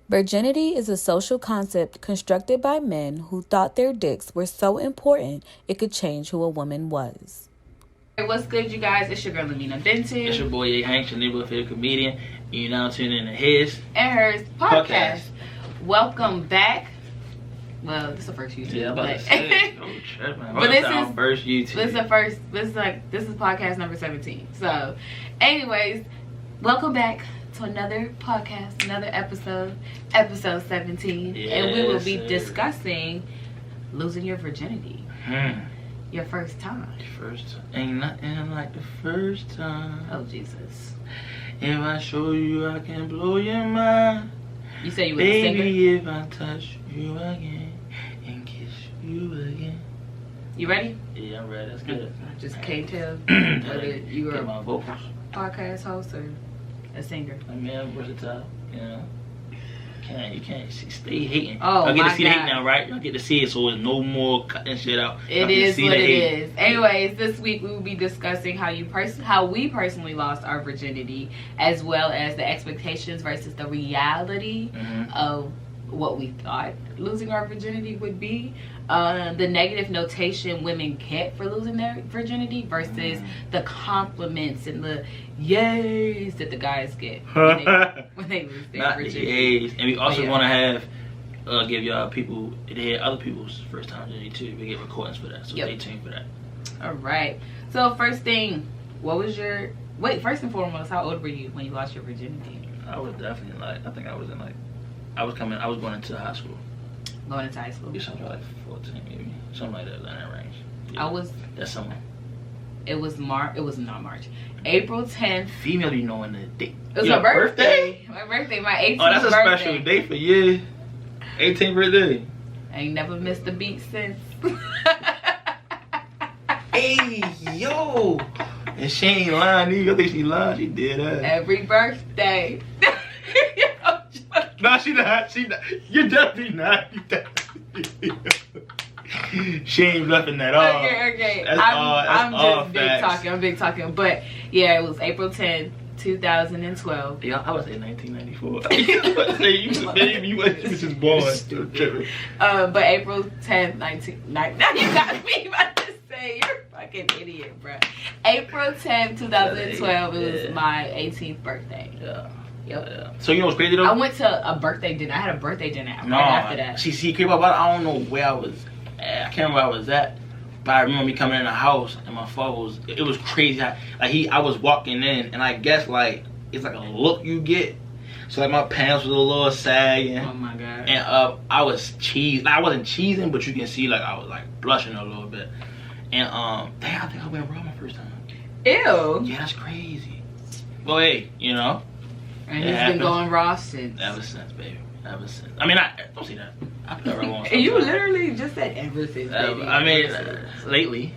Virginity is a social concept constructed by men who thought their dicks were so important it could change who a woman was. Hey, what's good, you guys? It's your girl, Lamina Benton. It's your boy, Ye Hanks, your neighborhood favorite comedian. And you're now tuning in to His and Hers podcast. Welcome back. Well, this is the first YouTube. Yeah, I'm about to say. Oh, shit, man. But this is first YouTube. This is podcast number 17. So, anyways, welcome back to another podcast, another episode 17. Yes, and we will be discussing losing your virginity. Your first time. Ain't nothing like the first time. Oh, Jesus. If I show you, I can blow your mind. You say you were a singer? Baby, if I touch you again and kiss you again. You ready? Yeah, I'm ready. That's good. I just can't tell whether you were my vocals. Podcast host or a singer. I mean, I'm versatile, you know. You can't stay hating. Oh, I get my to see God. the hate now, right? Y'all get to see it, so there's no more cutting shit out. It is what it is. Anyways, this week we will be discussing how we personally lost our virginity, as well as the expectations versus the reality of what we thought losing our virginity would be. The negative notation women get for losing their virginity versus the compliments and the yays that the guys get when they lose their Not virginity. the yays. And we also want to have give y'all people to hear other people's first time virginity too. We get recordings for that, so stay tuned for that. All right. So first thing, first and foremost, how old were you when you lost your virginity? I was definitely I think I was going into high school. Going into high school? Yeah, something like 14 maybe. Something like that, in that range. Yeah. That's summer. It was not March. April 10th. Female be knowing the date. It was my birthday. My birthday, my 18th birthday. Oh, that's a special day for you. 18th birthday. I ain't never missed a beat since. Hey, yo. And she ain't lying either. I think she lied. She did that. Every birthday. No, she not. You're definitely not. She ain't bluffing at all. Okay. That's I'm just big facts. talking. I'm big talking. But yeah, it was April 10th, 2012. Yeah, I was in 1994. You was just born. But April 10th, now you got me about to say, you're a fucking idiot, bro. April 10th, 2012, it was my 18th birthday. Yeah. Yep. Yeah. So you know what's crazy though? I went to a birthday dinner. I had a birthday dinner right after that. See, creep up. I don't know where I was. I can't remember where I was at, but I remember me coming in the house and my father it was crazy. I was walking in and I guess it's like a look you get. So like my pants was a little sagging. Oh my God. And I was cheesed. I wasn't cheesing, but you can see I was blushing a little bit. And damn, I think I went wrong my first time. Ew. Yeah, that's crazy. Well, hey, you know. And he's been going raw since. Ever since, baby. Ever since. I mean, don't see that. I've never won. And you literally just said ever since, baby. Lately.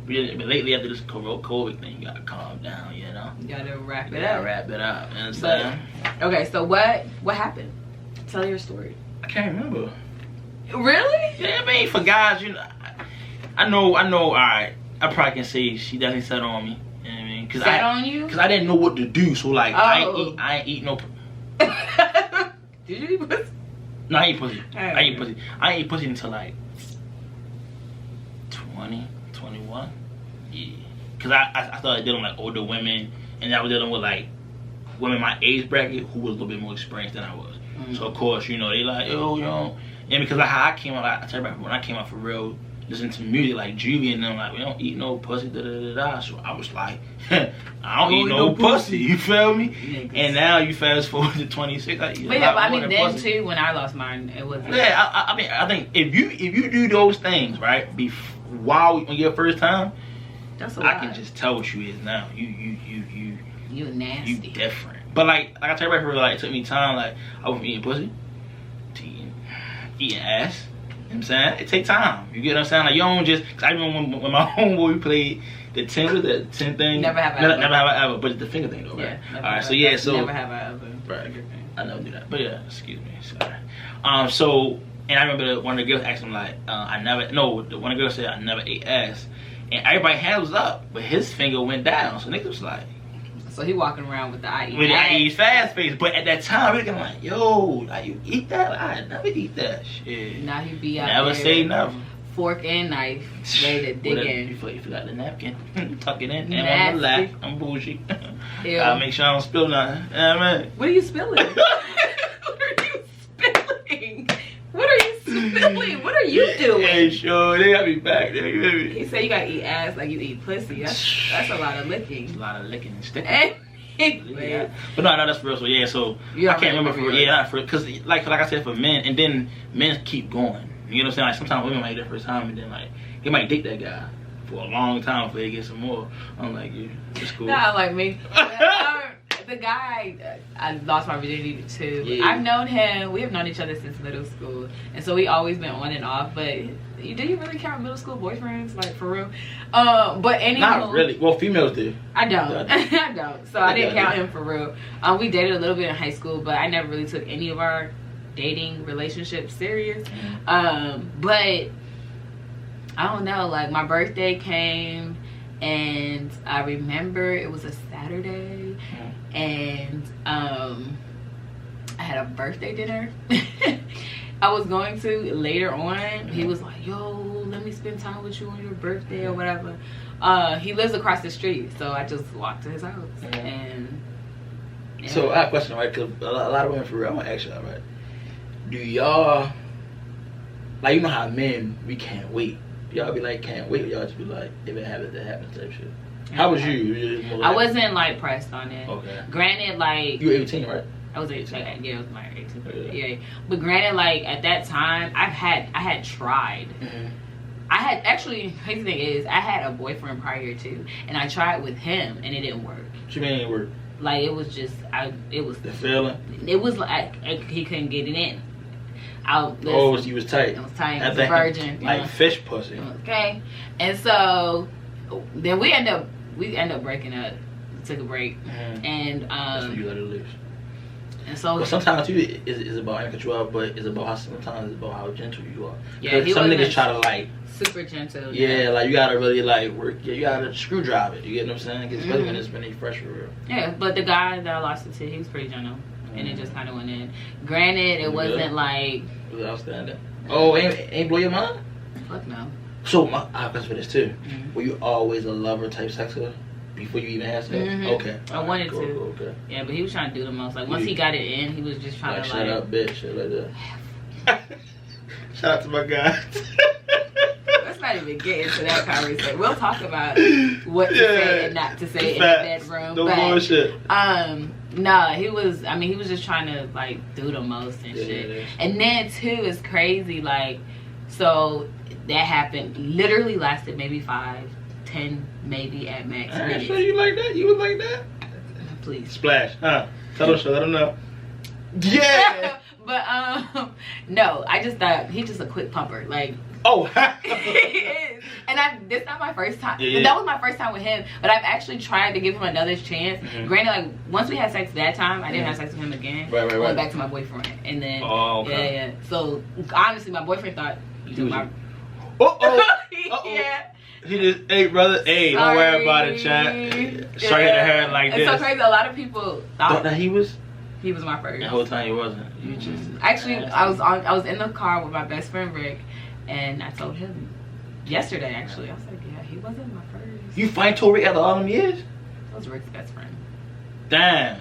Lately, after this COVID thing, you gotta calm down, you know? You gotta wrap it up. You know what I'm saying? Okay, so what happened? Tell your story. I can't remember. Really? Yeah, I mean, for guys, you know, I know, alright. I probably can say she definitely set on me. You know what I mean? Set on you? Because I didn't know what to do, so I ain't eat no. Did you eat pussy? No, I ain't pussy. I ain't pussy until 20, 21. Yeah. Because I started dealing with older women, and I was dealing with women my age bracket who was a little bit more experienced than I was. So of course, you know, they yo, and because how I came out, I tell you about when I came out for real, listening to music like Juvie and them, like, we don't eat no pussy, da da da da. So I was like, I don't eat no pussy, you feel me? Niggas. And now you fast forward to 26, I eat but yeah, but I mean, then pussy. Too, when I lost mine, it was. Yeah, I mean, I think if you do those things, right, while on your first time, that's I can just tell what you is now. You nasty. You different. But like I tell everybody, like, it took me time. Like, I went from eating pussy to eating ass. You know what I'm saying? It takes time. You get what I'm saying? Like, you don't just... Cause I remember when my homeboy, we played the 10 thing. Never have I ever. Never have I ever. But it's the finger thing, though, right? Yeah. Alright, so yeah, so... Never have I ever. Right. I never do that. But yeah, excuse me. Sorry. So... And I remember one of the girls asked him, like, one of the girls said, I never ate ass. And everybody hands was up, but his finger went down. So niggas was like... So he walking around with the I eat with the I eat fast face. But at that time, we looking like, yo, like, you eat that? Like, I never eat that shit. Now he be out never there. Say never. Fork and knife, ready to dig in. You forgot the napkin. Tuck it in. And on the lap. I'm bougie. I'll make sure I don't spill nothing. Yeah, man. What are you spilling? What are you spilling? What are you spilling? What are you doing? Hey, sure. They got me back. He said you gotta eat ass like you eat pussy. That's a lot of licking. A lot of licking and sticking. Yeah. But no, that's for real. So yeah, so I can't remember for real. Yeah, not for because like I said, for men, and then men keep going. You know what I'm saying? Like sometimes women might get their first time, and then like they might date that guy for a long time before they get some more. I'm like, yeah, it's cool. Not like me. The guy I lost my virginity to. Yeah. I've known him. We have known each other since middle school, and so we always been on and off. But do you really count middle school boyfriends, like for real? But anyway, not really. Well, females do. I don't. I don't. So I didn't count him for real. We dated a little bit in high school, but I never really took any of our dating relationships serious. But I don't know. Like my birthday came, and I remember it was a Saturday. And I had a birthday dinner I was going to later on. He was like, yo, let me spend time with you on your birthday or whatever. He lives across the street, so I just walked to his house. And so I have a question, right? Because a lot of women, for real, I want to ask y'all, right? Do y'all, like, you know how men, we can't wait. Y'all be like, can't wait. Y'all just be like, if it happens, it happens type shit. How was you? I wasn't like pressed on it. Okay. Granted, like you were 18, right? I was 18. Yeah, I was my 18th. Yeah. But granted, like at that time, I had tried. I had actually. Crazy thing is, I had a boyfriend prior to, and I tried with him, and it didn't work. What you mean it didn't work? Like it was just, it was the feeling. It was like he couldn't get it in. He was tight. It was tight. It was a virgin. Like fish pussy. Okay, and so then we end up breaking up. Took a break, and that's when you let it loose. And so, but sometimes too, it's about control, but it's about how sometimes it's about how gentle you are. Yeah, some niggas try to like super gentle. Yeah, like you gotta really like work. Yeah, you gotta screwdrive it. You get what I'm saying? Especially when it's been fresh for real. Yeah, but the guy that I lost it to, he was pretty gentle, and it just kind of went in. Granted, it wasn't like. It was outstanding. Oh, ain't blow your mind? Fuck no. So I have a question for this too. Were you always a lover type sexer? Before you even had sex? Okay. I wanted to. Okay. Yeah, but he was trying to do the most. Like, once he got it in, he was just trying to, shut up, bitch. Shit like that. Shout out to my guy. Let's not even get into that conversation. We'll talk about what to say and not to say in the bedroom. No bullshit. No, he was just trying to, like, do the most and shit. And then, too, it's crazy, like, so that happened, literally lasted maybe 5-10 maybe at max minutes. Sure you like that? You was like that? Please. Splash. Tell them so. Let them know. Yeah. But no, I just thought he's just a quick pumper. Like, oh. He is. And this not my first time. Yeah. That was my first time with him. But I've actually tried to give him another chance. Granted, like once we had sex that time, I didn't have sex with him again. Right. I went back to my boyfriend, and then yeah. So honestly, my boyfriend thought my. Yeah. He just, hey brother, hey, don't worry about it, chat. Straight at her like this. It's so crazy. A lot of people thought that he was my first. The whole time he wasn't. You just actually, I was in the car with my best friend Rick, and I told him yesterday. Actually, I was like, yeah, he wasn't my first. You finally told Rick after all them years? That was Rick's best friend. Damn.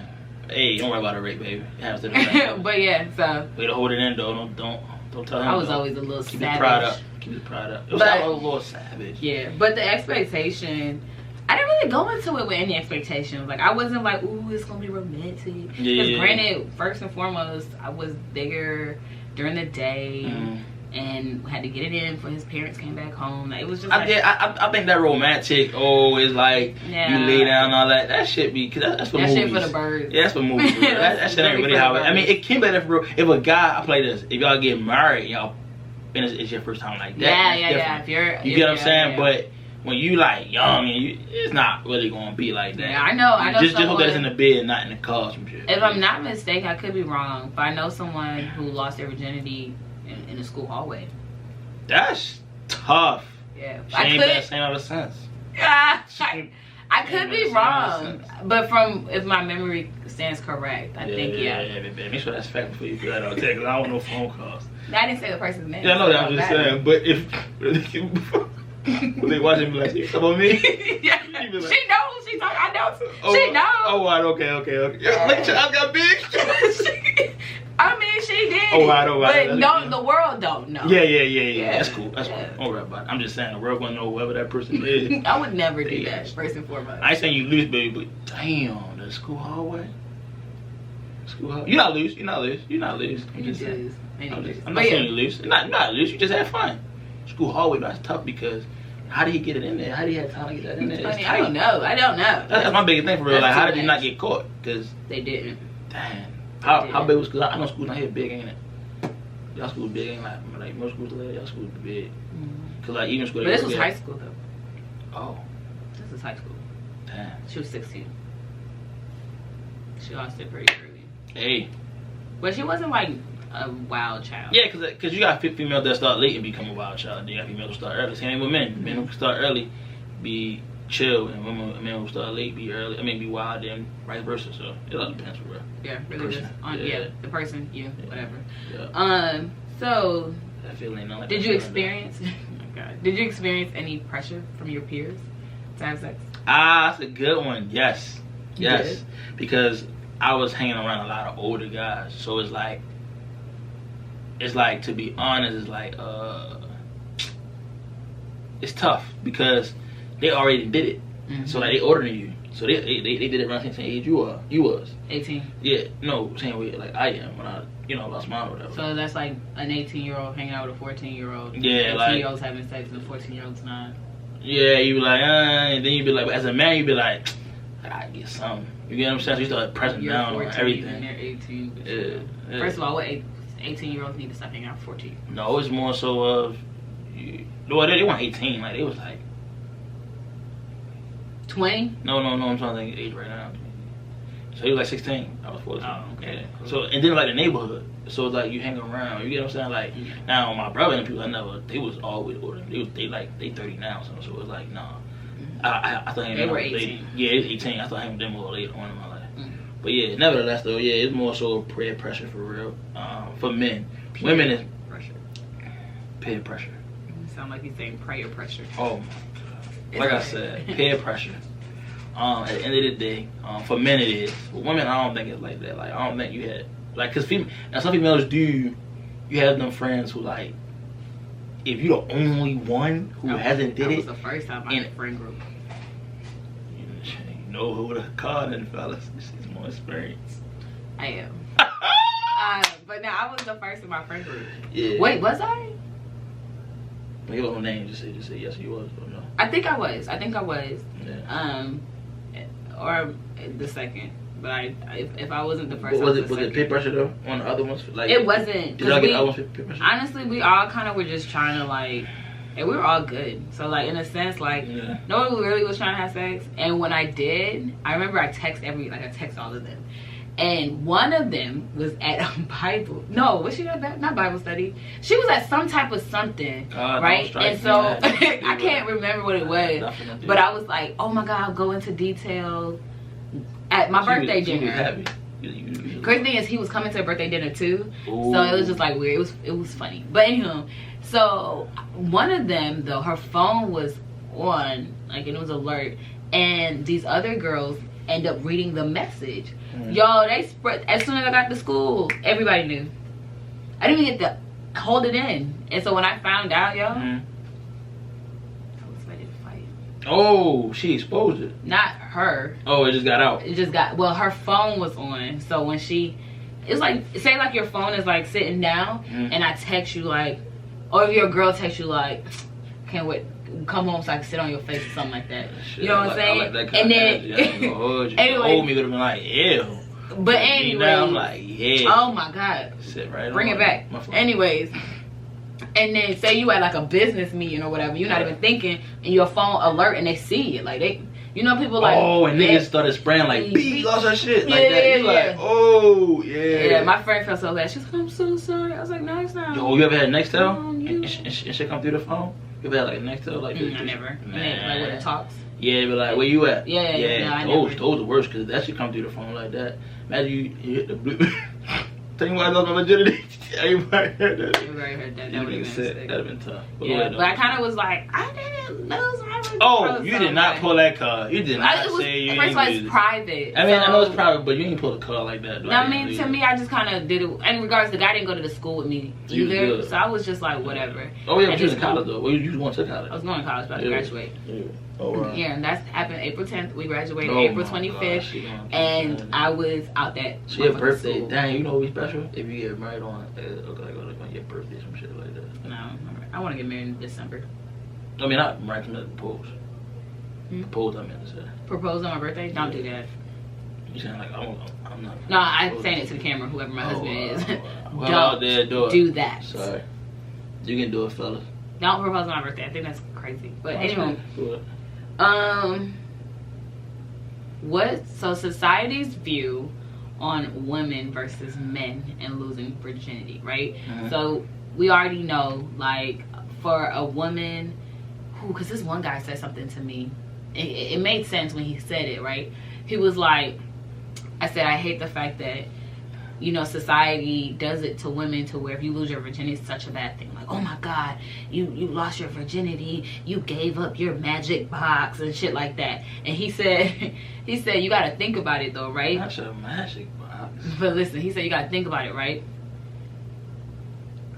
Hey, don't worry about it, Rick, baby. It happens to the But yeah, so way to hold it in though. Don't tell him. I was always a little Keep savage. your pride up. keep his pride up. It was a little savage. Yeah, but the expectation, I didn't really go into it with any expectations. Like, I wasn't like, ooh, it's gonna be romantic. Because granted, first and foremost, I was bigger during the day and had to get it in before his parents came back home. Like, it was just like, I think that romantic, is like you lay down and all that. That shit be, cause that's for movies. That shit for the birds. Yeah, that's for movies. that shit ain't really how it. I mean, it can be that for real. If a guy, I play this. If y'all get married, y'all, and it's your first time like that. Yeah. If you get what I'm saying, but. When you like young and it's not really gonna be like that. Yeah, I know. Just hope that it's in the bed, not in the car, some shit. If I'm not mistaken, I could be wrong, but I know someone who lost their virginity in a school hallway. That's tough. Yeah, she ain't been the same ever since. I could be wrong, but if my memory stands correct, I think Yeah, make sure that's fact before you fill that out there, because I don't know phone calls. I didn't say the person's name. Yeah, I know that. I'm just saying, but if. When they watch him, be like, you talking about me? Yeah. Like, she knows. She talking. I know. She knows. Oh, right. Okay. Yeah, look, I got big. I mean, she did. Oh, right. But no, the world don't know. Yeah. That's cool. Don't worry about it. I'm just saying, the world gonna know whoever that person is. I would never do that, first and foremost. I ain't saying you lose, baby, but damn, the school hallway. You're not loose. I'm just saying. I'm not saying you lose. Not loose. You just had fun. School hallway, that's tough because how did he get it in there? How did he have time to get that in there? I don't know. That's my biggest thing for real. Like, how did he not get caught? Because they didn't. Damn. How big was school? I know school's not here big, ain't it? Y'all school big, ain't like most schools there. Y'all school big. Cause like even school. But this was high school though. Oh. This was high school. Damn. She was 16. She lost it pretty early. Hey. But she wasn't like a wild child. Yeah, cause you got females that start late and become a wild child. Then you got females who start early. Same with men. Men who start early be chill, and men who start late be early. Be wild, and vice versa. So it all depends for real. Yeah, really just on the person, whatever. Yeah. So that feeling. Like did you experience? Oh my God. Did you experience any pressure from your peers to have sex? That's a good one. Yes. You did? Because I was hanging around a lot of older guys, so it's like, to be honest, it's tough because they already did it. So like they older than you, so they did it around the same age you was. 18. Yeah, no, same way like I am when I lost mine or whatever. So that's like an 18-year-old hanging out with a 14-year-old. Yeah, 18-year-olds having sex and a 14-year-old's not. Yeah, you be like, and then you be like, but as a man, you be like, I gotta get something. You get what I'm saying? So you start pressing down 14, on everything. And they're 18. Yeah. First of all, what 18-year-olds need to stop hanging out 14? No, it's more so of, they weren't 18. Like they was like 20. No, I'm trying to think of age right now. So he was like 16. I was 14. Oh, okay. Yeah. Cool. So and then like the neighborhood. So it's like you hang around. You get what I'm saying? Like now my brother and people they was always older. They 30 now. So it was like nah. I thought they were 18. Yeah, it was 18. I thought hanging with them a little later on in my life. But yeah, nevertheless though, yeah, it's more so peer pressure for real. For men, women is pressure. Peer pressure. You sound like you're saying prayer pressure. Oh my God. Like I said, peer pressure. At the end of the day, for men it is. For women, I don't think it's like that. Like I don't think you had cause some females do. You have them friends who like, if you're the only one who hasn't did it. That was the first time I had a friend group. You know who would have called it, fellas. She's more experienced. I am. But now I was the first in my friend group. Yeah. Wait, was I? You don't know name. Just say yes, you was or no. I think I was. Yeah. Or the second. But if I wasn't the first, was it peer pressure though on the other ones? Like it wasn't. Did y'all get the other ones peer pressure? Honestly, we all kind of were just trying to like, and we were all good. So like in a sense, like no one really was trying to have sex. And when I did, I remember I text all of them. And one of them was at a Bible. No, was she at not Bible study? She was at some type of something, right? And so I can't remember what it was, but I was like, oh my God, I'll go into detail at my birthday dinner. Crazy thing is, he was coming to a birthday dinner too, so it was just like weird. It was funny, but anywho, so one of them though, her phone was on, like, and it was alert, and these other girls end up reading the message. Yo, they spread as soon as I got to school. Everybody knew. I didn't even get hold it in. And so when I found out, yo, Mm-hmm. I was ready to fight. Oh, she exposed it. Not her. Oh, it just got out. It just got, well, her phone was on. So when it's like, say like your phone is like sitting down and I text you like, or if your girl texts you like, can't wait, come home so I can sit on your face or something like that. Shit, you know what I'm saying? I like that kind of energy. I ain't gonna hold you. Anyway. Old me would have been like, ew. But anyway. Now I'm like, yeah. Oh my God. Sit right Bring on it back. my phone. Anyways. And then say you at like a business meeting or whatever, you're not even thinking, and your phone alert and they see it. Like they, you know, people like, oh, and niggas started spraying like, B lost her shit. Like that. You like, oh, yeah. Yeah, my friend felt so bad. She was like, I'm so sorry. I was like, no, it's not. Yo, you ever had Nextel? You. And shit come through the phone? You ever had like Nextel? Like, I never. Man. Like when it talks. Yeah, but like, where you at? Yeah. No, I those never. are worse because that shit come through the phone like that. Imagine you hit the blue. Tell you why I lost my virginity. Everybody heard that. Everybody heard that. That That would have been sick. that'd have been tough. Yeah, but I kind of was like, I didn't lose my virginity. Oh, you did not pull that card. You did not say you first of all, didn't it's use it. private. I mean, so, I know it's private, but you didn't pull the card like that. No, I mean, to me, I just kind of did it. In regards, the guy didn't go to the school with me You was either, good. so I was just like, whatever. Oh yeah, At but you was this in college point- though. Well, you going to college? I was going to college, about to graduate. Yeah. Oh wow. Yeah, and that's happened April 10th. We graduated Oh, April my 25th, gosh, she going to and college. I was out that. So your motherfucking birthday, school. dang, you know what be special? If you get married on, like on your birthday, some shit like that. No, I want to get married in December. I mean, not married, I meant propose. Hmm? Propose, I meant to say. Propose on my birthday? Don't do that. You saying like, I'm not. No, I'm saying it to the camera, whoever my husband is. Well, out there, do it. do that. Sorry. You can do it, fellas. Don't propose on my birthday. I think that's crazy. But anyway, Do it. so society's view on women versus men and losing virginity, right? Mhm. So we already know, like, for a woman who, because this one guy said something to me, it made sense when he said it, right? He was like, I said, I hate the fact that, you know, society does it to women to where if you lose your virginity, it's such a bad thing. Like, oh my God, you lost your virginity, you gave up your magic box and shit like that. And he said, you got to think about it though, right? That's a magic box. But listen, he said you got to think about it, right?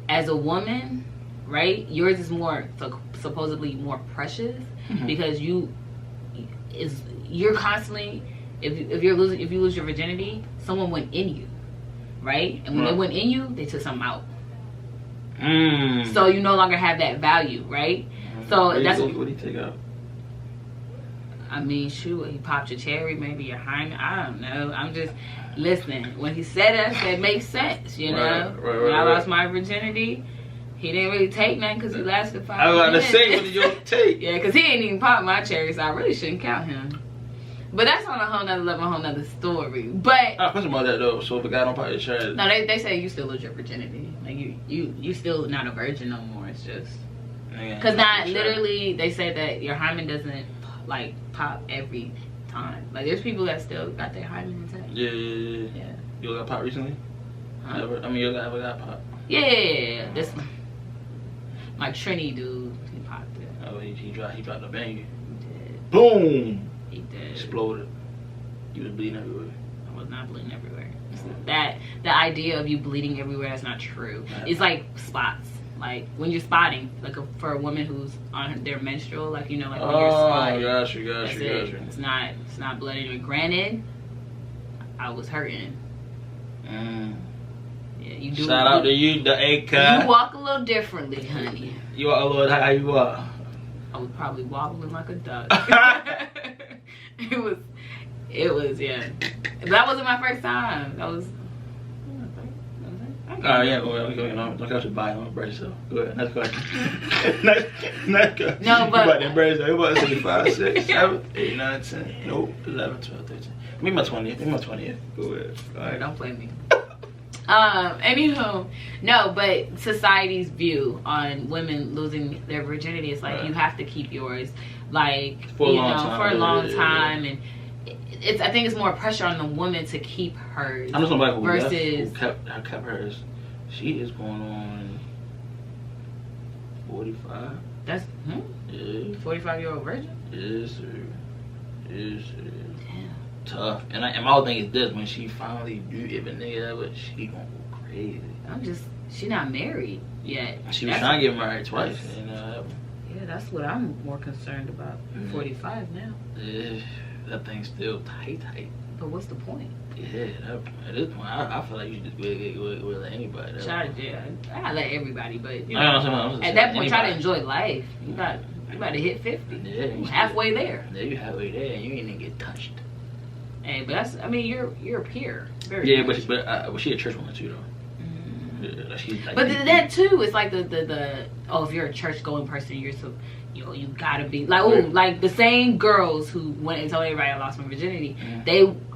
As a woman, right, yours is more, supposedly more precious because you're constantly, if you lose your virginity, someone went in you. Right? And when they went in you, they took something out. So you no longer have that value, right? So that's what do you take out? I mean, shoot, he popped your cherry, maybe your hymen. I don't know. I'm just listening. When he said that, it makes sense, you know? Right, when I lost my virginity, he didn't really take nothing because he lasted 5 minutes. I was about to say, what did you take? Yeah, because he didn't even pop my cherry, so I really shouldn't count him. But that's on a whole nother level, a whole nother story. But Question about that though. So if a guy don't pop your cherry, no, they say you still lose your virginity. Like you still not a virgin no more. It's just because not literally. They say that your hymen doesn't like pop every time. Like there's people that still got their hymen intact. Yeah. Yeah. You got pop recently? Huh? Ever? I mean, you ever got pop? Yeah. This my Trini dude, he popped it. Oh, he dropped a banger. He did. Boom! He did. Exploded. You was bleeding everywhere. I was not bleeding everywhere. That the idea of you bleeding everywhere, that's not true. It's like spots. Like when you're spotting, like for a woman who's on their menstrual, like you know, like when you're spotting. Got you. It's not blood anyway. Granted, I was hurting. Yeah, you do. Shout out to you, the A-Cut. You walk a little differently, honey. You are a little how you are. I was probably wobbling like a duck. It was, yeah. But that wasn't my first time. That was. Yeah, well, don't have to buy on brace yourself. Go ahead, next question. next question. No, but. You about to embrace that. You about to say 5, 6, 7, 8, 9, 10. Nope, 11, 12, 13. Me my 20th. Go ahead. All right. Don't play me. Anywho, no, but society's view on women losing their virginity is like you have to keep yours, like for a long time, and I think it's more pressure on the woman to keep hers. I know somebody who versus kept hers. She is going on 45. That's Yeah. 45-year-old virgin. Yes, sir. Damn. Tough. And my whole thing is this: when she finally do, if a nigga ever, she gonna go crazy. I'm just She not married yet. She was trying to get married twice. Yeah, that's what I'm more concerned about. 45 now. Yeah, that thing's still tight. But what's the point? Yeah, at this point, I feel like you should just let anybody. I let everybody, but you know, at that point, try to enjoy life. You got to hit 50. Yeah, you halfway there. Yeah, you halfway there, and you ain't even get touched. Hey, but that's, I mean, you're a peer. Very much. But she a church woman too, though. Like, but that too, it's like the if you're a church going person, you're so you gotta be like like the same girls who went and told everybody I lost my virginity.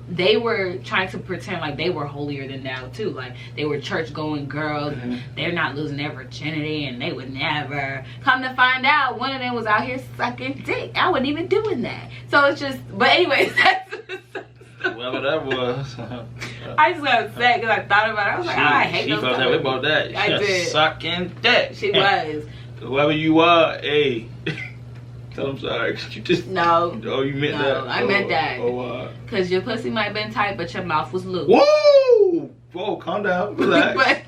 They were trying to pretend like they were holier than thou too. Like they were church going girls. They're not losing their virginity, and they would never. Come to find out, one of them was out here sucking dick. I wasn't even doing that. So it's just. But anyways, that's. Whoever that was. I just got upset because I thought about it. I was like, I hate those. She felt that way about that. I did. Sucking dick. She was. Whoever you are, hey. Tell them sorry. You just. No. Oh, you meant that? I meant that. Oh, because your pussy might have been tight, but your mouth was loose. Whoa! Whoa, calm down. Relax. Relax.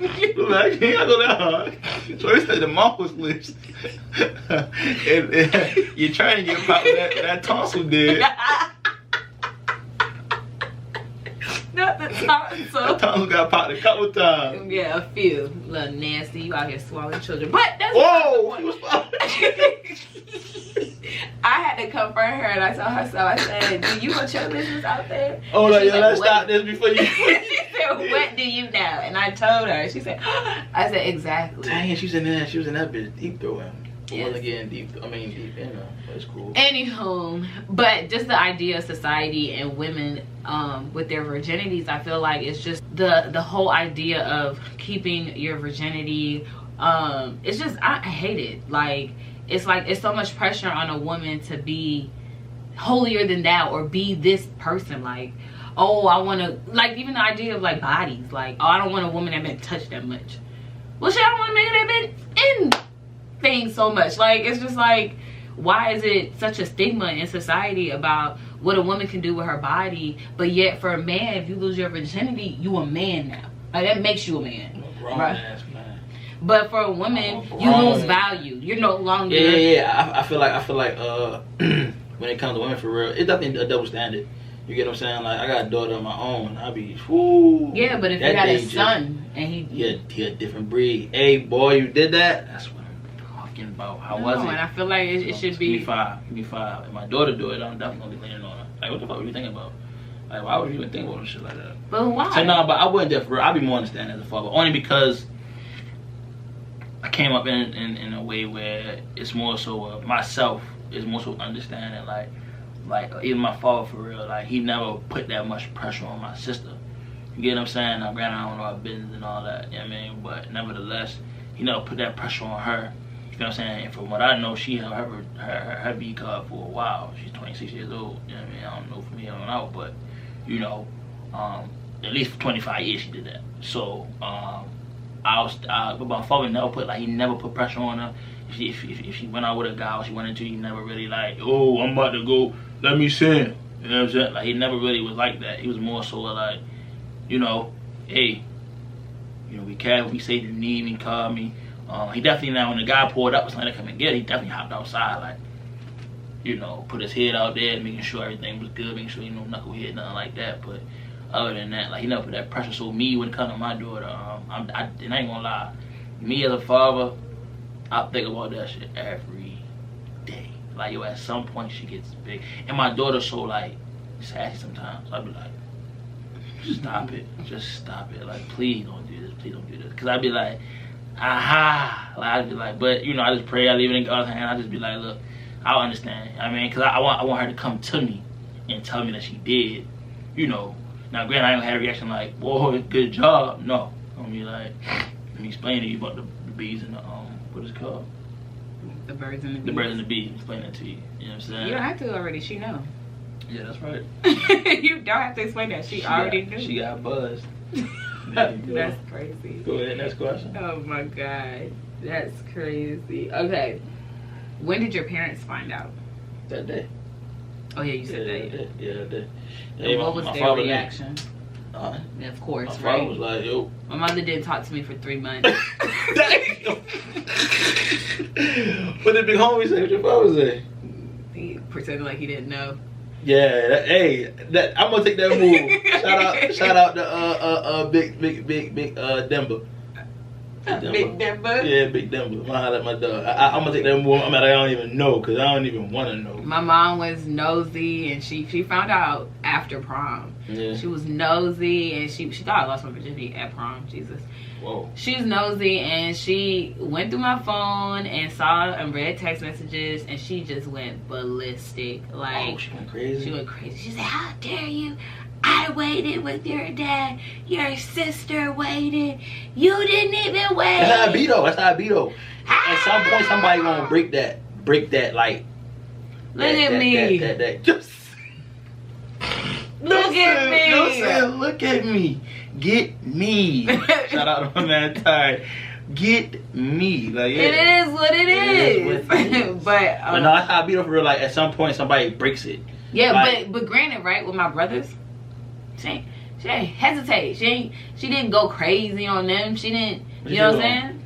You ain't gotta go that hard. So he said the mouth was loose. and you're trying to get popped with that tonsil did. Not the tonsil. The tonsil got popped a couple times. Yeah, a few. A little nasty. You out here swallowing children. But that's whoa! She was swallowing. I had to confront her and I told her so. I said, do you want your business out there? Oh, no, yeah, let's stop this before you. She said, what do you know? And I told her. She said, I said, exactly. Dang, she was in that bitch deep throwing. Yes. Wasn't getting deep. I mean, deep, it's cool. Anywho, but just the idea of society and women with their virginities, I feel like it's just the whole idea of keeping your virginity. It's just, I hate it. Like it's so much pressure on a woman to be holier than thou or be this person. Like, oh, I want to, like, even the idea of like bodies. Like, oh, I don't want a woman that been touched that much. Well, shit, I don't want a man that been in things so much. Like, it's just like, why is it such a stigma in society about what a woman can do with her body, but yet for a man, if you lose your virginity, you a man now. Like, that makes you a man. Right? Ass man. But for a woman, you lose value. You're no longer. Yeah. I feel like when it comes to women, for real, it's definitely a double standard. You get what I'm saying? Like, I got a daughter of my own. I be, whoo. Yeah, but if you got a son and he And I feel like it should be. Give me five. If my daughter do it, I'm definitely leaning on her. Like, what the fuck were you thinking about? Like, why would you even think about shit like that? But why? So, no, but I wouldn't do it for real. I'd be more understanding as a father. Only because I came up in a way where it's more so myself is more so understanding. Like even my father, for real, like he never put that much pressure on my sister. You get what I'm saying? Now, granted, I don't know her business and all that, you know what I mean? But nevertheless, he never put that pressure on her. You know what I'm saying? And from what I know, she held her B card for a while. She's 26 years old. You know what I mean? I don't know from here on out, but you know, at least for 25 years she did that. So but my father never put he never put pressure on her. If she went out with a guy or she wanted to, he never really like, oh, I'm about to go, let me sin. You know what I'm saying? Like, he never really was like that. He was more so like, you know, hey, you know, be careful, be safe if you need me, call me. He definitely, now when the guy pulled up, was trying to come and get it, he definitely hopped outside, like, you know, put his head out there, making sure everything was good, making sure, you know, knucklehead, nothing like that. But other than that, like, he never put that pressure. So me, when it comes to my daughter, and I ain't gonna lie, me as a father, I think about that shit every day. Like, yo, at some point she gets big. And my daughter's so, like, sassy sometimes. I'd be like, stop it. Just stop it. Like, please don't do this. Please don't do this. Because I'd be like, aha. Like, I'd be like, but, you know, I just pray. I leave it in God's hand. I just be like, look, I'll understand. I mean, because I want her to come to me and tell me that she did, you know. Now, granted, I ain't gonna have a reaction like, whoa, good job. No. I'm gonna be like, let me explain to you about the bees and the, what is it called? The birds and the bees. The birds and the bees. Explain that to you. You know what I'm saying? You don't have to already. She know. Yeah, that's right. You don't have to explain that. She already knew. She got buzzed. That's crazy. Go ahead, next question. Oh my God. That's crazy. Okay. When did your parents find out? That day. Oh yeah, you said that. Yeah, that day. What was their reaction? Of course, my right? father was like, yo. My mother didn't talk to me for 3 months. What did big homie say? What your father say? He pretended like he didn't know. Yeah, I'm gonna take that move. Shout out to big Denver. Big Denver? Yeah, Big Denver. I'm gonna holler at my dog. I'm gonna take that move. I don't even know, because I don't even want to know. My mom was nosy, and she found out after prom. Yeah. She was nosy, and she thought I lost my virginity at prom. Jesus. Whoa. She's nosy, and she went through my phone and saw and read text messages, and she just went ballistic. Like, oh, she went crazy? She went crazy. She said, how dare you? I waited with your dad. Your sister waited. You didn't even wait. That's how I be though. At some point, somebody gonna break that like. Look at me. Just. Look at me. No saying, look at me. Get me. Shout out to my man Ty. Get me. Like, yeah. It is what it is. But no, that's how I be though for real. Like, at some point, somebody breaks it. Yeah, like, but granted, right, with my brothers, she ain't hesitate. She didn't go crazy on them. She didn't. You know what I'm saying?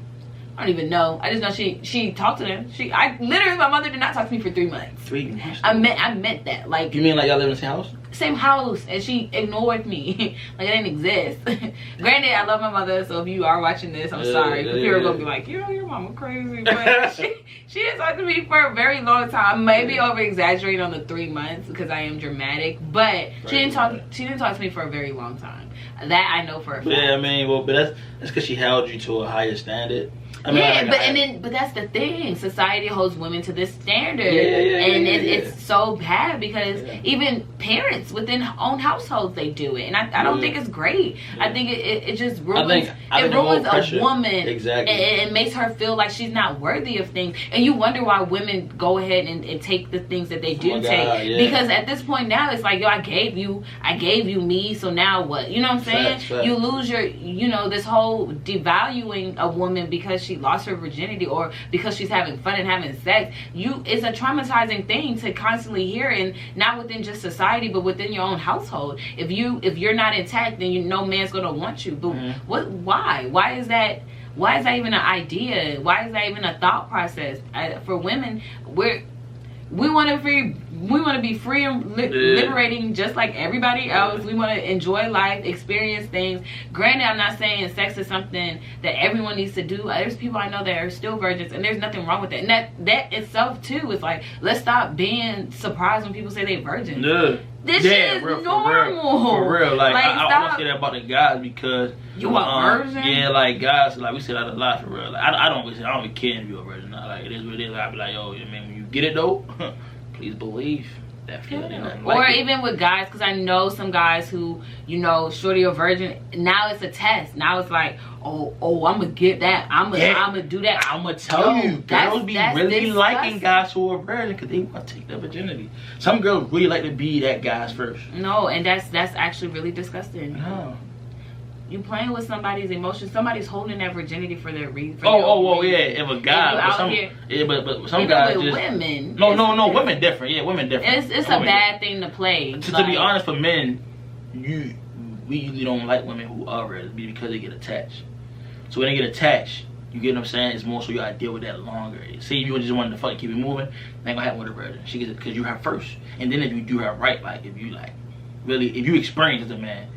I don't even know. I just know she talked to them. Literally, my mother did not talk to me for 3 months. 3 months. I meant that. Like, you mean like y'all live in the same house? Same house, and she ignored me like it didn't exist. Granted, I love my mother, so if you are watching this, I'm sorry. People are gonna be like, your mama crazy, but she didn't talk to me for a very long time. Maybe over exaggerating on the 3 months because I am dramatic, but she didn't talk to me for a very long time. That I know for a fact. Yeah, I mean, but that's because she held you to a higher standard. I mean, but that's the thing. Society holds women to this standard, it's so bad because even parents within own households they do it, and I don't think it's great. I think it just ruins. It ruins a woman. Exactly. It makes her feel like she's not worthy of things, and you wonder why women go ahead and take the things that they do take. Because at this point now, it's like, yo, I gave you me, so now what? You know what I'm saying? Fact. You lose your, this whole devaluing a woman because she lost her virginity or because she's having fun and having sex. It's a traumatizing thing to constantly hear, and not within just society but within your own household. If you're not intact, then no man's gonna want you. But why is that even an idea? Why is that even a thought process? For women, we want to be free and liberating just like everybody else. We want to enjoy life, experience things. Granted, I'm not saying sex is something that everyone needs to do. There's people I know that are still virgins, and there's nothing wrong with that. And that itself too is like, let's stop being surprised when people say they're virgins. Yeah. This shit is normal. For real. Like I want to say that about the guys because you a virgin. Yeah, like guys, like we say that a lot for real. Like, I don't really care if you're a virgin. Like it is what it is. I be like, yo, man, when you get it though, please believe that feeling. Or even with guys, because I know some guys who, shorty a virgin. Now it's a test. Now it's like, oh, I'm gonna get that. I'm gonna do that. I'm gonna tell you, girls be really liking guys who are virgin because they want to take their virginity. Some girls really like to be that guy's first. No, and that's actually really disgusting. No. You playing with somebody's emotions. Somebody's holding that virginity for their reason. If a guy, but some guys with just women. No, women different. Yeah, women different. It's a bad thing to play. To be honest, for men, we usually don't like women who are virgins because they get attached. So when they get attached, you get what I'm saying? It's more so you gotta deal with that longer. See, if you just wanted to fuck keep it moving, that ain't gonna happen with a virgin. She gets it because you her first, and then if you do her right, like if you experience as a man,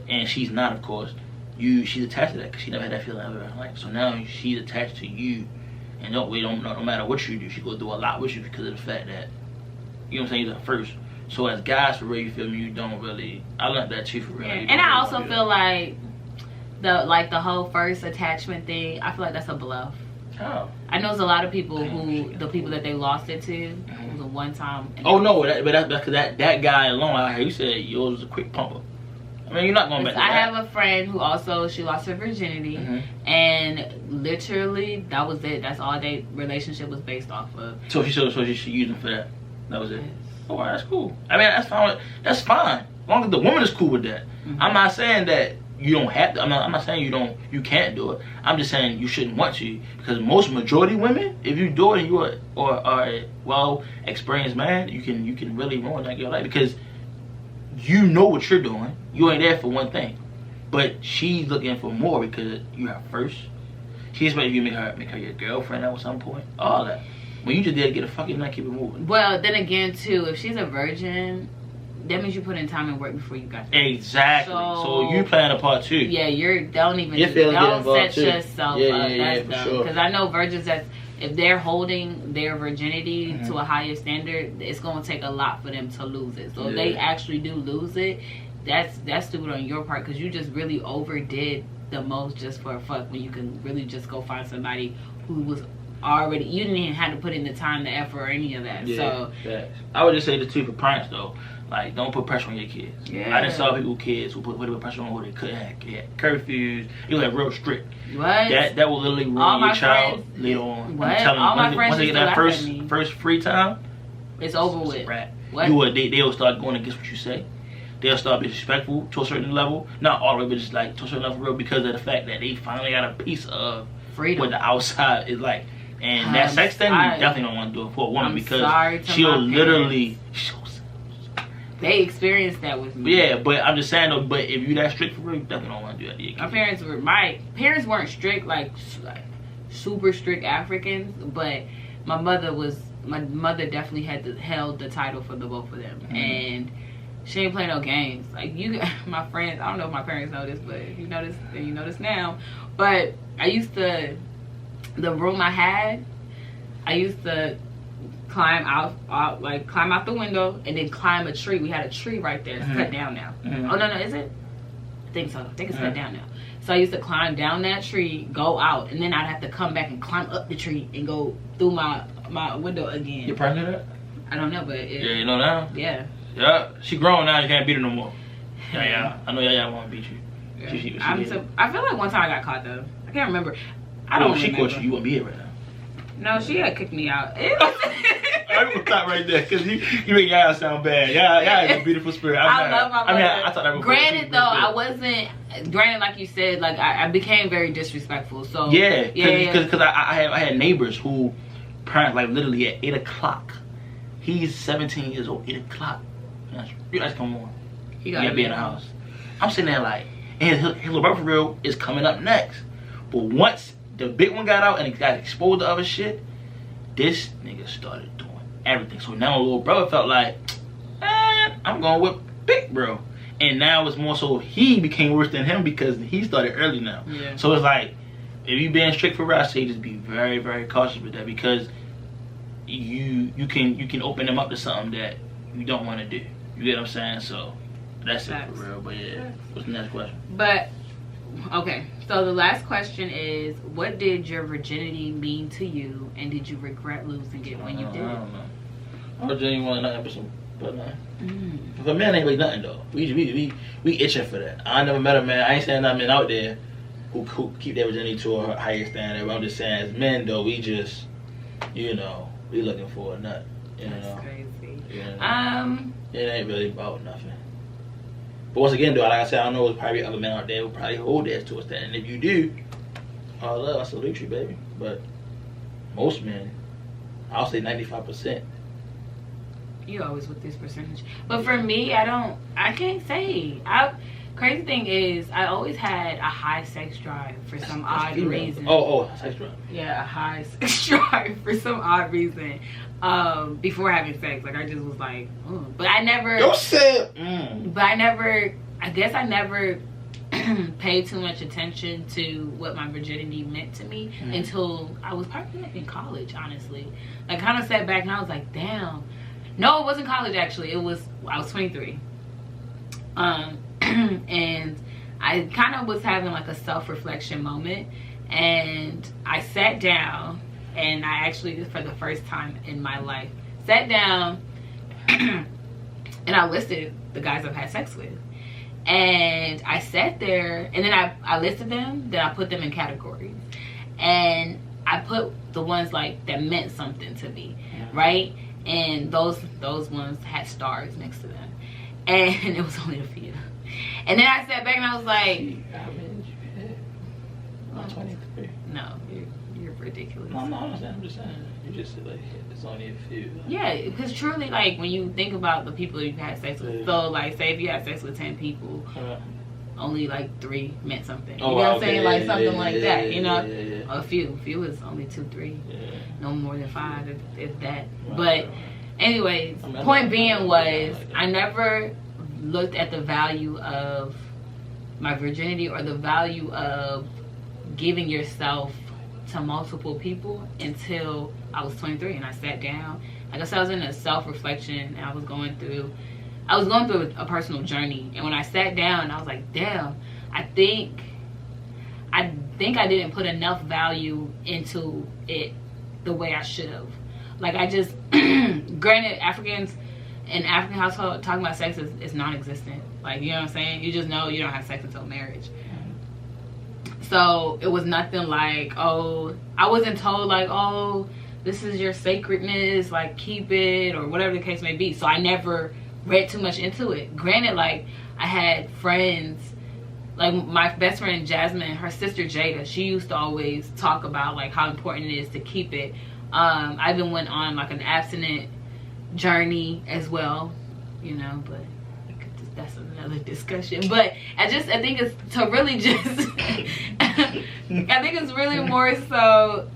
and she's not, of course. She's attached to that because she never had that feeling ever in her life. So now she's attached to you, and no matter what you do, she go through a lot with you because of the fact that you're the first. So as guys, for real, you feel me? You don't really. I learned that too for real. Yeah. And I also feel like the whole first attachment thing. I feel like that's a bluff. Oh. I know there's a lot of people the people that they lost it to it was a one time. Oh no, but that's because that guy alone. Like you said, yours was a quick pumper. I mean, you're not going back to that. I have a friend who she lost her virginity, and literally that was it. That's all their relationship was based off of. So she used him for that. That was it. Yes. Oh, that's cool. I mean, that's fine. That's fine. As long as the woman is cool with that. I'm not saying that you don't have to. I'm not saying you can't do it. I'm just saying you shouldn't want to, because majority women, if you do it and you are a well experienced man, you can really ruin your life because you know what you're doing. You ain't there for one thing. But she's looking for more because you have first. She expects you to make her your girlfriend at some point. All that. When you just did get a fucking nut, keep it moving. Well, then again, too, if she's a virgin, that means you put in time and work before you got there. Exactly. So you playing a part too. Yeah, don't set yourself up. That's dumb. Because I know virgins that if they're holding their virginity to a higher standard, it's gonna take a lot for them to lose it. So if they actually do lose it, that's stupid on your part because you just really overdid the most just for a fuck when you can really just go find somebody who was already, you didn't even have to put in the time, the effort, or any of that. So I would just say the two for parents though, like don't put pressure on your kids. I done saw people with kids who put pressure on who they couldn't have curfews. It was like real strict. What? That will literally ruin your child later on. What? I'm telling you, all my friends once they get that first free time, it's over with. What? They'll start going against what you say. They'll start being disrespectful to a certain level. Not all the way, but just like to a certain level real because of the fact that they finally got a piece of freedom. What the outside is like. And that sex thing, you definitely don't want to do it for a woman because she'll literally. They experienced that with me. Yeah, but I'm just saying though. But if you that strict for real, you definitely don't want to do that to your kids. My parents weren't strict like super strict Africans, but my mother definitely held the title for the both of them, and she ain't play no games. Like my friends, I don't know if my parents know this, but if you notice, then you notice now. But I used to. The room I had, I used to climb out the window and then climb a tree. We had a tree right there. It's cut down now. Oh no, is it? I think so. I think it's cut down now. So I used to climb down that tree, go out, and then I'd have to come back and climb up the tree and go through my window again. Your partner that? I don't know, but you know now. Yeah. Yeah, she grown now. You can't beat her no more. Yeah. I know Yaya won't beat you. Yeah. I feel like one time I got caught though. I can't remember. I don't. She caught you. You wouldn't be here right No, now. she had kicked me out. I'm gonna stop right there because you make Yaya sound bad. Yaya is a beautiful spirit. I love my mother. I thought that was granted though, I wasn't. Granted, like you said, like I became very disrespectful. So because I had neighbors who parents like literally at 8 o'clock. He's 17 years old. 8 o'clock. You guys come on. You gotta be in the house. I'm sitting there like, and his little brother for real is coming up next. But once the big one got out and it got exposed to other shit, this nigga started doing everything. So now little brother felt like, I'm going with big bro. And now it's more so he became worse than him because he started early now. Yeah. So it's like, if you being strict for real, I say just be very, very cautious with that because you can open them up to something that you don't want to do. You get what I'm saying? So that's it for real. But yeah, what's the next question? But okay, so the last question is, what did your virginity mean to you, and did you regret losing it when you did? I don't know. My virginity wasn't nothing but nothing. For men, ain't really nothing though. We itching for that. I never met a man. I ain't saying that men out there who keep their virginity to a higher standard. But I'm just saying, as men though, we just, we looking for a nut. That's crazy. It ain't really about nothing. But once again, though, like I said, I know there's probably other men out there who probably hold theirs to a standard. And if you do, all love, I salute you, baby. But most men, I'll say 95%. You always with this percentage. But for me, I can't say. Crazy thing is, I always had a high sex drive for some odd reason. Oh, sex drive. Yeah, a high sex drive for some odd reason. Before having sex, like I just was like, but I never. Don't say. But I guess I never paid too much attention to what my virginity meant to me until I was probably in college. Honestly, I kind of sat back and I was like, damn. No, it wasn't college actually. I was 23. And I kind of was having like a self-reflection moment, and I sat down, and I actually, for the first time in my life, sat down and I listed the guys I've had sex with, and I sat there, and then I listed them, then I put them in categories, and I put the ones like that meant something to me, right? And those ones had stars next to them, and it was only a few. And then I sat back and I was like, how many did you hit? 23. No, you're ridiculous. No, I'm just saying. You just said like it's only a few. Yeah, because truly, like when you think about the people you've had sex with, so like say if you had sex with 10 people, only like 3 meant something. You Oh, know what I'm okay. saying? Like something like that, you know? Yeah. A few is only 2, 3. Yeah. No more than 5 if that. Right. But anyways, point being was I never looked at the value of my virginity or the value of giving yourself to multiple people until I was 23 and I sat down. Like I said, I was in a self-reflection and I was going through a personal journey. And when I sat down, I was like, damn, I think I didn't put enough value into it the way I should have. Like I just, granted, Africans in African household talking about sex is non-existent. Like, you know what I'm saying? You just know you don't have sex until marriage. So it was nothing like, oh, I wasn't told like, oh, this is your sacredness, like keep it or whatever the case may be. So I never read too much into it. Granted, like I had friends, like my best friend Jasmine, her sister Jada, she used to always talk about like how important it is to keep it. I even went on like an abstinent journey as well, you know, but that's another discussion. But I think it's to really just I think it's really more so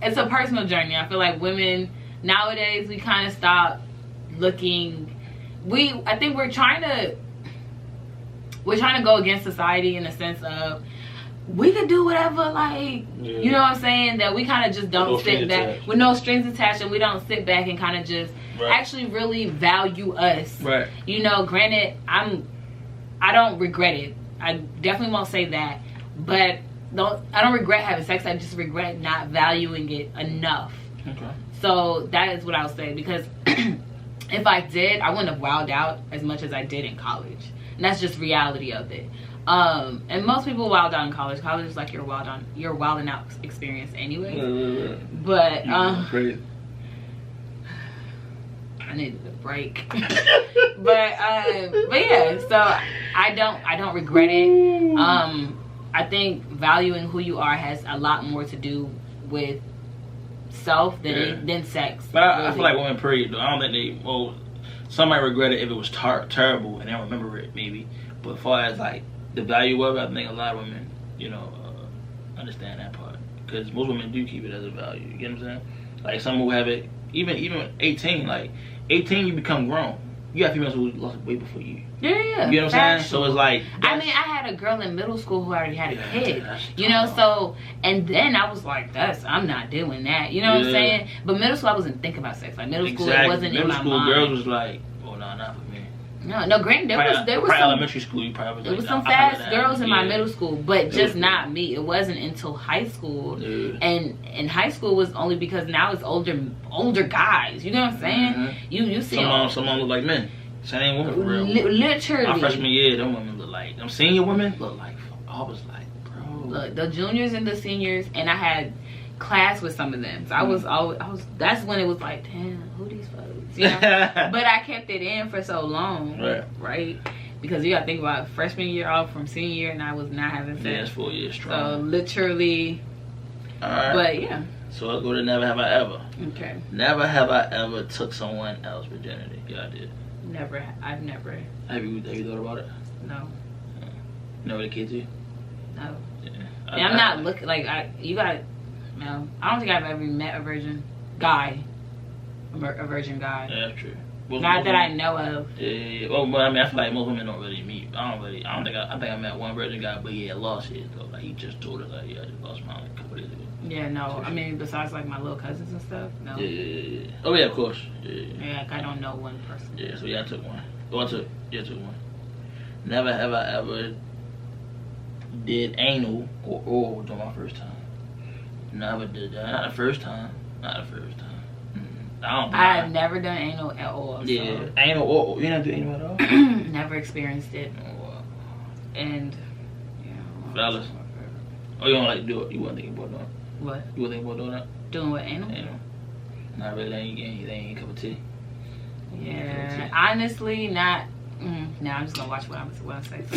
it's a personal journey. I feel like women nowadays, we kind of stop looking, I think we're trying to go against society in the sense of we could do whatever, like, you know what I'm saying, that we kind of just don't sit back with no strings attached, and we don't sit back and kind of just actually really value us. Right. You know, granted, I don't regret it. I definitely won't say that, but I don't regret having sex. I just regret not valuing it enough. Okay. So that is what I was saying, because if I did, I wouldn't have wilded out as much as I did in college. And that's just reality of it. And most people wild out in college. College is like your wilding out experience anyway. But crazy. I needed a break. but yeah, so I don't regret it. I think valuing who you are has a lot more to do with self than sex. But I feel like women, period, though, I don't think some might regret it if it was terrible and they don't remember it, maybe. But as far as like the value of it, I think a lot of women, you know, understand that part, because most women do keep it as a value. You get what I'm saying? Like some who have it, even 18, like 18, you become grown. You got females who lost weight before you. Yeah. You know what I'm saying? So it's like, I mean, I had a girl in middle school who already had a kid. You know, so, and then I was like, I'm not doing that. You know what I'm saying? But middle school, I wasn't thinking about sex. Like middle school, it wasn't in my mind. Middle school girls was like, oh no, not for me. No, granted, there was some elementary school. You probably was there was some fast girls in my middle school, but just not me. It wasn't until high school, and in high school was only because now it's older guys. You know what I'm saying? Mm-hmm. You see some look like men. Same women for real. Literally. My freshman year, them women look like, them senior women look like, I was like, bro. Look, the juniors and the seniors, and I had class with some of them. So I was that's when it was like, damn, who these folks? You know? But I kept it in for so long. Right? Because you gotta think about freshman year off from senior year, and I was not having sex. Yeah, it's 4 years strong. So literally, alright. But yeah. So let's go to never have I ever. Okay. Never have I ever took someone else's virginity. Yeah, I did. Never. I've never. Have you thought about it? No. Never the kids you? No. Yeah. I'm not looking like you got. No, I don't think I've ever met a virgin guy. A virgin guy. Yeah, that's true. Not that I know of. Yeah. Well, but I mean, I feel like most women don't really meet. I think I met one virgin guy, but he had lost his though. Like he just told us, like, yeah, I just lost mine like a couple days ago. Yeah, no. I mean, besides like my little cousins and stuff, no. Yeah. Oh yeah, of course. Yeah, like I don't know one person. Yeah, so yeah, I took one. Oh, I took one. Never have I ever did anal or oral during my first time. Never did that. Not the first time. I've never done anal at all. Yeah, so. Anal or oral. You never do anal at all? Never experienced it. Oh, wow. And fellas. Oh, you don't like to do it? You wasn't thinking about doing it? What? You wasn't thinking about doing that? Doing what, anal? Anal. Not really. They ain't a cup of tea. Yeah, honestly, not. Nah, I'm just gonna watch what I'm saying.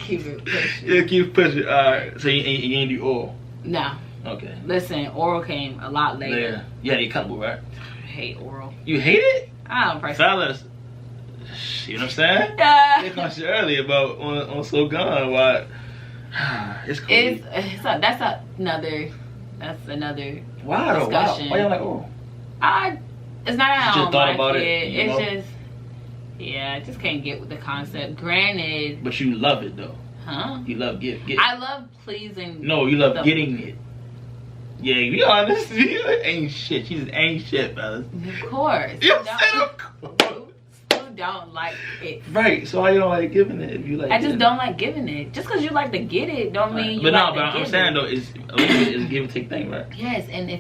Keep it pushing. Yeah, keep pushing. Alright, so you ain't do oral? No. Okay. Listen, oral came a lot later. Yeah, you had a couple, right? I hate oral. You hate it? I don't personally. Fellas, You know what I'm saying? Yeah. They questioned earlier about on So Gone. Why? It's cool. That's another. Why though? Discussion. Why y'all like, oh? It's not that I don't thought like about it. it, It's just, I just can't get with the concept. Granted. But you love it though. Huh? You love get. I love pleasing. No, you love getting it. Yeah, be honest. Ain't shit. She just ain't shit, fellas. Of course. You said of course. You don't like it. Right. So why you don't like giving it if you like? I just don't like giving it. Just because you like to get it, don't mean you. But like no, but I'm saying though, it's a give and take thing, right? Yes, and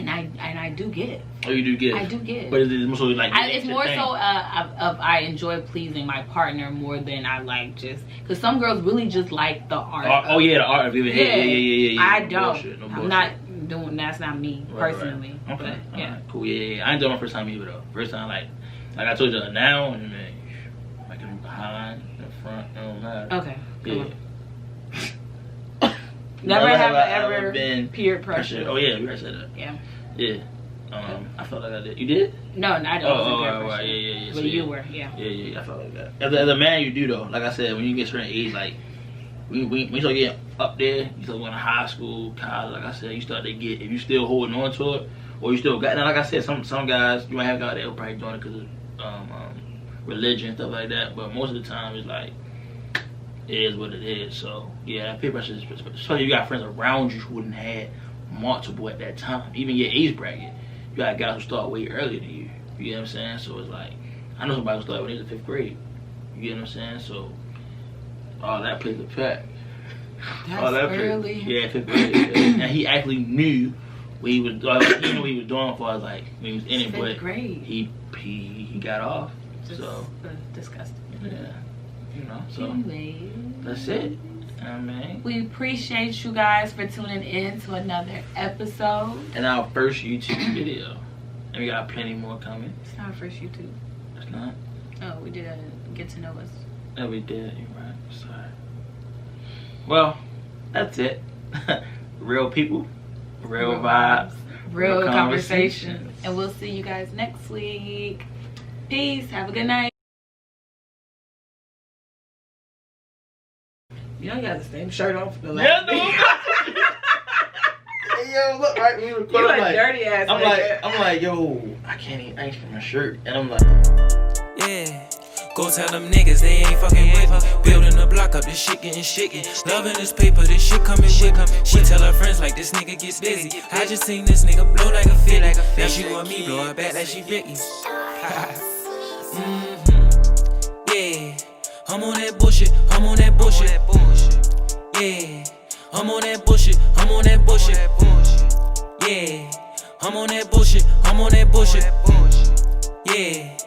I do get it. Oh, you do get it. I do get it. But it's more so like it's more so I enjoy pleasing my partner more than I like just because some girls really just like the art. Oh yeah, the art of giving head. Yeah. I no don't. Bullshit, no I'm not doing. That's not me personally. Right. Okay. But, yeah. Right, cool. Yeah. I ain't doing my first time either though. First time like I told you now and then like in behind, in front, it don't matter. Okay. Yeah. Never have I ever ever been peer pressure. Oh yeah, we already said that. Yeah. Yeah. I felt like I did. You did? No, I don't. Right. Yeah. But So, you were, yeah. Yeah. I felt like that. As a man, you do though. Like I said, when you get a certain age, like when you start getting up there, you start going to high school, college. Like I said, you start to get if you still holding on to it, or you still got. Now, like I said, some guys you might have guys that will probably doing it because of religion and stuff like that. But most of the time, it's like it is what it is. So yeah, peer pressure is especially if you got friends around you who wouldn't have multiple at that time, even your age bracket. You got guys who start way earlier than you. You get what I'm saying? So it's like, I know somebody who started when they was in 5th grade. You get what I'm saying? So all that plays a fact. That's early. Yeah, 5th grade. Yeah. And he actually knew what he was doing. He knew what he was doing for us, like when he was in it. 5th grade. He got off. So disgusting. Yeah, you know. So anyway, that's it. I mean, we appreciate you guys for tuning in to another episode. And our first YouTube video. And we got plenty more coming. It's not our first YouTube. It's not? Oh, we did a Get to Know Us. Oh, we did. You're right. Sorry. Well, that's it. Real people, real vibes, real conversations. And we'll see you guys next week. Peace. Have a good night. You know you got the same shirt on for the last Hey, yo, look, right, we record. You a dirty ass. I'm like, yo, I ain't for my shirt, and I'm like, yeah. Go tell them niggas they ain't fucking with me. Building the block up, this shit getting shaky. Loving this paper, this shit coming with me. She tell her friends like this nigga gets busy. I just seen this nigga blow like a 50. Now she want me blow her back like she Ricky. Yeah. I'm on that bullshit, I'm on that bullshit. Yeah, I'm on that bullshit, I'm on that bullshit. Yeah, I'm on that bullshit, I'm on that bullshit. Yeah,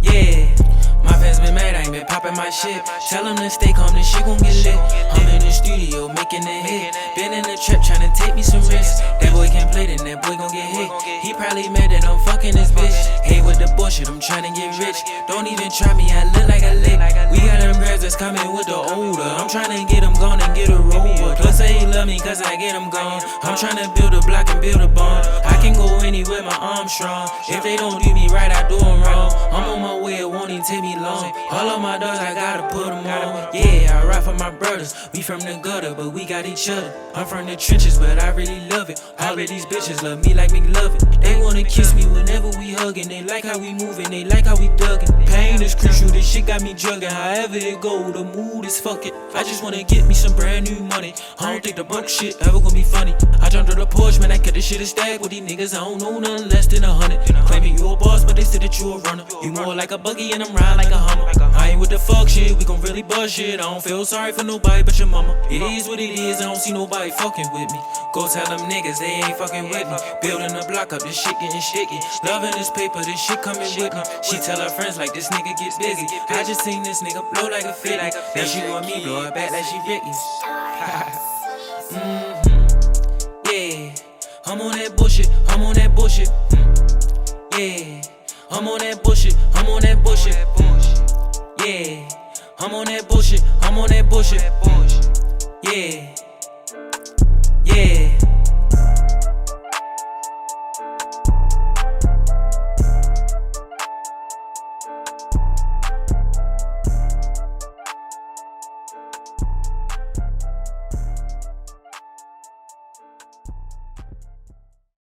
yeah. My fans been mad, I ain't been popping my shit. Tell them to stay calm, this shit gon' get lit. I'm in the studio making a hit. Been in the trap tryna take me some risks. That boy can't play, then that boy gon' get hit. He probably mad that I'm fucking this bitch. Hey, with the bullshit, I'm tryna get rich. Don't even try me, I look like a lick. We got them girls that's coming with the older. I'm tryna get them gone and get a rover. Plus they love me cause I get them gone. I'm tryna build a block and build a bond. I can go anywhere, my arms strong. If they don't do me right, I do them wrong. I'm on my way, it won't even take me long. All of my dogs, I gotta put them on. Yeah, I ride for my brothers. We from the gutter, but we got each other. I'm from the trenches, but I really love it. All of these bitches love me like McLovin. They wanna kiss me whenever we hugging. They like how we moving, they like how we thugging. Pain is crucial, this shit got me jugging. However it go, the mood is fucking. I just wanna get me some brand new money. I don't think the broke shit ever gonna be funny. I jumped to the Porsche, man, I cut this shit a stack with these niggas. I don't know nothing less than 100. Claiming you a boss, but they said that you a runner. You more like a buggy and I'm riding like a Hummer. I ain't with the fuck shit, we gon' really buzz shit. I don't feel sorry for nobody but your mama. It is what it is, I don't see nobody fucking with me. Go tell them niggas they ain't fucking with me. Building the block up, this shit getting shaky. Loving this paper, this shit coming with me. She tell her friends like this nigga gets busy. I just seen this nigga blow like a 50. Now she want me blow her back like she Ricky. Yeah, I'm on that bullshit, I'm on that bullshit. Yeah, I'm on that bullshit, I'm on that bullshit. Yeah, I'm on that bullshit, I'm on that bullshit. Yeah.